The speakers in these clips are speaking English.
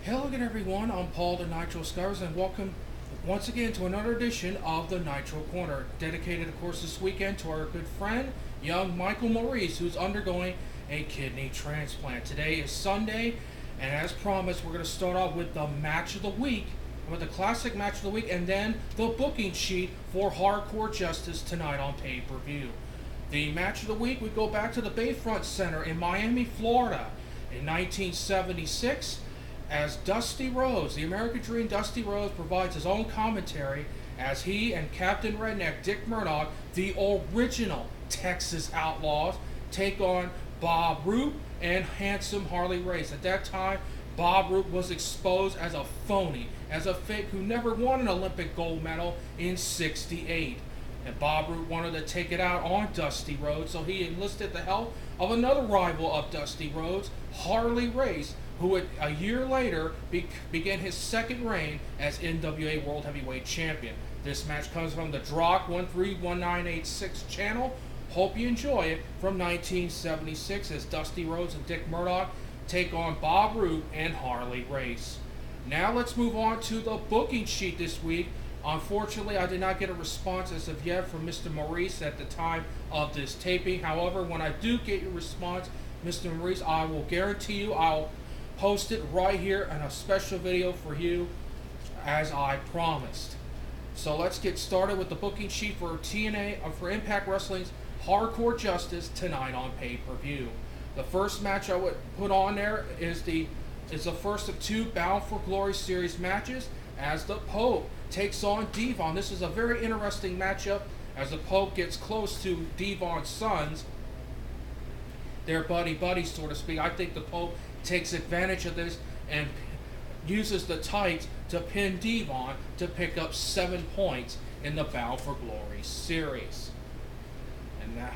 Hello again, everyone. I'm Paul the Nitro Scars, and welcome once again to another edition of the Nitro Corner, dedicated, of course, this weekend to our good friend, young Michael Maurice, who's undergoing a kidney transplant. Today is Sunday, and as promised, we're going to start off with the match of the week, with the classic match of the week, and then the booking sheet for Hardcore Justice tonight on pay-per-view. The match of the week, we go back to the Bayfront Center in Miami, Florida, in 1976. As Dusty Rhodes, the American Dream Dusty Rhodes, provides his own commentary as he and Captain Redneck Dick Murdoch, the original Texas Outlaws, take on Bob Roop and handsome Harley Race. At that time, Bob Roop was exposed as a phony, as a fake who never won an Olympic gold medal in '68. And Bob Roop wanted to take it out on Dusty Rhodes, so he enlisted the help of another rival of Dusty Rhodes, Harley Race, who would a year later begin his second reign as NWA World Heavyweight Champion. This match comes from the Drock 131986 channel. Hope you enjoy it, from 1976, as Dusty Rhodes and Dick Murdoch take on Bob Roop and Harley Race. Now let's move on to the booking sheet this week. Unfortunately, I did not get a response as of yet from Mr. Maurice at the time of this taping. However, when I do get your response, Mr. Maurice, I will guarantee you I'll post it right here in a special video for you, as I promised. So let's get started with the booking sheet for for Impact Wrestling's Hardcore Justice tonight on pay-per-view. The first match I would put on there is the first of two Bound for Glory series matches, as the Pope takes on Devon. This is a very interesting matchup, as the Pope gets close to Devon's sons. They're buddy-buddies, so to speak. I think the Pope takes advantage of this and uses the tights to pin Devon to pick up 7 points in the Bound for Glory series. And that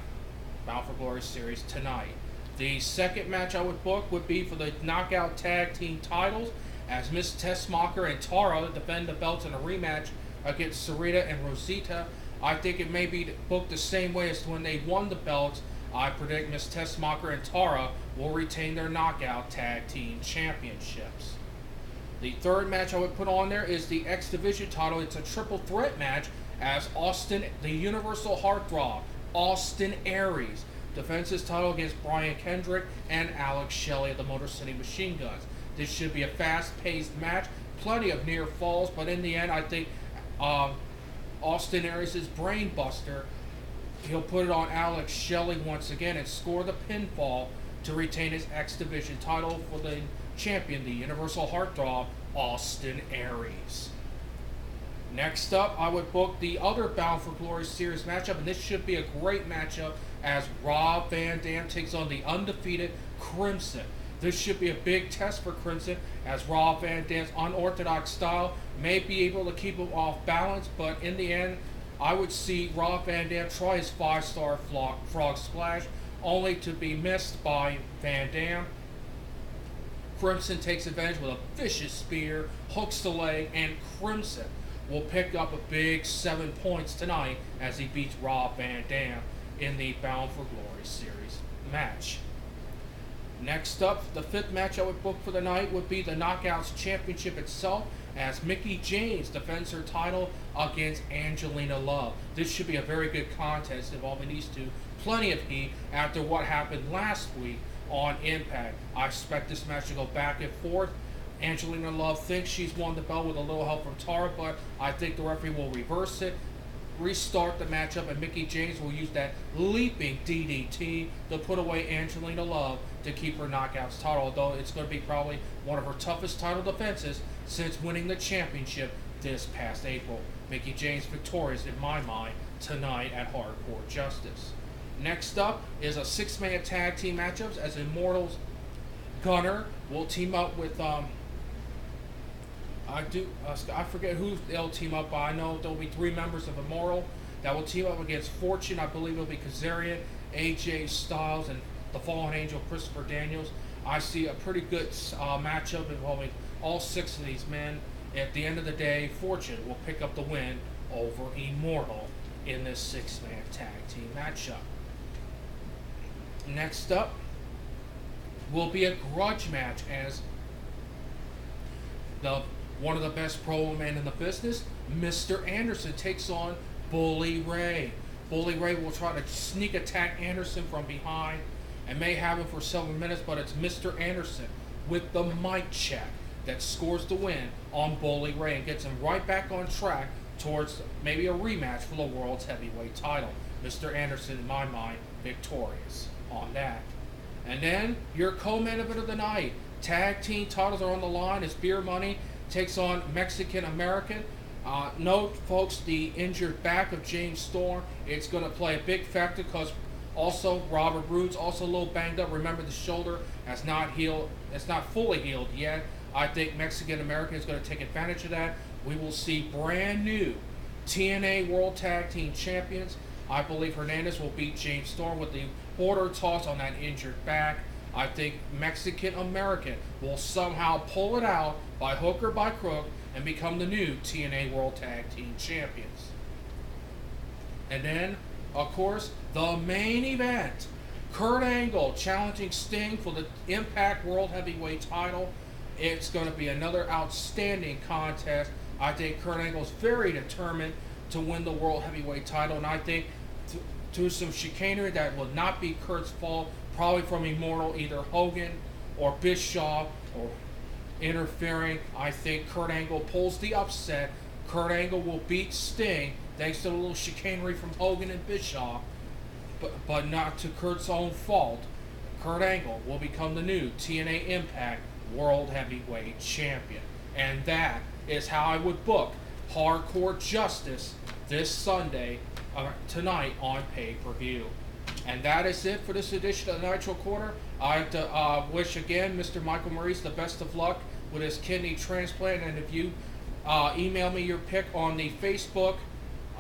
Bound for Glory series tonight. The second match I would book would be for the Knockout Tag Team titles, as Miss Tessmacher and Tara defend the belts in a rematch against Sarita and Rosita. I think it may be booked the same way as when they won the belts. I predict Miss Tessmacher and Tara will retain their Knockout Tag Team Championships. The third match I would put on there is the X Division title. It's a triple threat match, as Austin, the Universal Heartthrob, Austin Aries, defends his title against Brian Kendrick and Alex Shelley of the Motor City Machine Guns. This should be a fast-paced match, plenty of near falls, but in the end, I think Austin Aries is brainbuster. He'll put it on Alex Shelley once again and score the pinfall to retain his X Division title for the champion, the Universal Heartthrob, Austin Aries. Next up, I would book the other Bound for Glory series matchup, and this should be a great matchup, as Rob Van Dam takes on the undefeated Crimson. This should be a big test for Crimson, as Rob Van Dam's unorthodox style may be able to keep him off balance, but in the end, I would see Rob Van Dam try his 5-star frog splash, only to be missed by Van Dam. Crimson takes advantage with a vicious spear, hooks the leg, and Crimson will pick up a big 7 points tonight as he beats Rob Van Dam in the Bound for Glory series match. Next up, the fifth match I would book for the night would be the Knockouts Championship itself, as Mickie James defends her title against Angelina Love. This should be a very good contest involving these two. Plenty of heat after what happened last week on Impact. I expect this match to go back and forth. Angelina Love thinks she's won the belt with a little help from Tara, but I think the referee will reverse it, restart the matchup, and Mickie James will use that leaping DDT to put away Angelina Love to keep her Knockouts title, although it's going to be probably one of her toughest title defenses since winning the championship this past April. Mickie James victorious in my mind tonight at Hardcore Justice. Next up is a 6-man tag team matchups, as Immortals Gunner will team up with I forget who they'll team up by. I know there'll be 3 members of Immortal that will team up against Fortune. I believe it'll be Kazarian, AJ Styles, and the Fallen Angel Christopher Daniels. I see a pretty good matchup involving all 6 of these men. At the end of the day, Fortune will pick up the win over Immortal in this 6-man tag team matchup. Next up will be a grudge match, as the one of the best promo men in the business, Mr. Anderson, takes on Bully Ray. Bully Ray will try to sneak attack Anderson from behind and may have him for several minutes, but it's Mr. Anderson with the mic check that scores the win on Bully Ray and gets him right back on track towards maybe a rematch for the world's heavyweight title. Mr. Anderson, in my mind, victorious on that. And then your co-main event of the night. Tag team titles are on the line as Beer Money takes on Mexican American. Note, folks, the injured back of James Storm. It's going to play a big factor because also Robert Rhodes also a little banged up. Remember, the shoulder has not healed. It's not fully healed yet. I think Mexican American is going to take advantage of that. We will see brand new TNA World Tag Team Champions. I believe Hernandez will beat James Storm with the border toss on that injured back. I think Mexican American will somehow pull it out by hook or by crook and become the new TNA World Tag Team Champions. And then, of course, the main event. Kurt Angle challenging Sting for the Impact World Heavyweight title. It's going to be another outstanding contest. I think Kurt Angle is very determined to win the World Heavyweight title, and I think to some chicanery that will not be Kurt's fault, probably from Immortal, either Hogan or Bischoff or interfering. I think Kurt Angle pulls the upset. Kurt Angle will beat Sting thanks to the little chicanery from Hogan and Bischoff, but not to Kurt's own fault. Kurt Angle will become the new TNA Impact World Heavyweight Champion. And that is how I would book Hardcore Justice this Sunday, tonight on pay-per-view. And that is it for this edition of the Nitro Corner. I'd like to wish again Mr. Michael Maurice the best of luck with his kidney transplant. And if you email me your pick on the Facebook,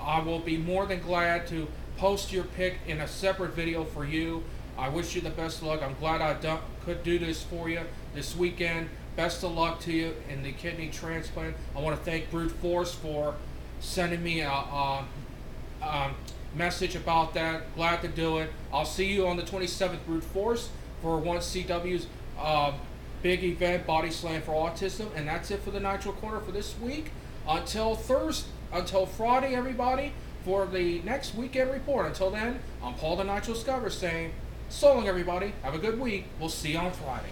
I will be more than glad to post your pick in a separate video for you. I wish you the best of luck. I'm glad I could do this for you this weekend. Best of luck to you in the kidney transplant. I want to thank Brute Force for sending me a message about that. Glad to do it. I'll see you on the 27th, Brute Force, for 1CW's big event, Body Slam for Autism. And that's it for the Nitro Corner for this week. Until Friday, everybody, for the next weekend report. Until then, I'm Paul the Nitro Scover saying, so long, everybody. Have a good week. We'll see you on Friday.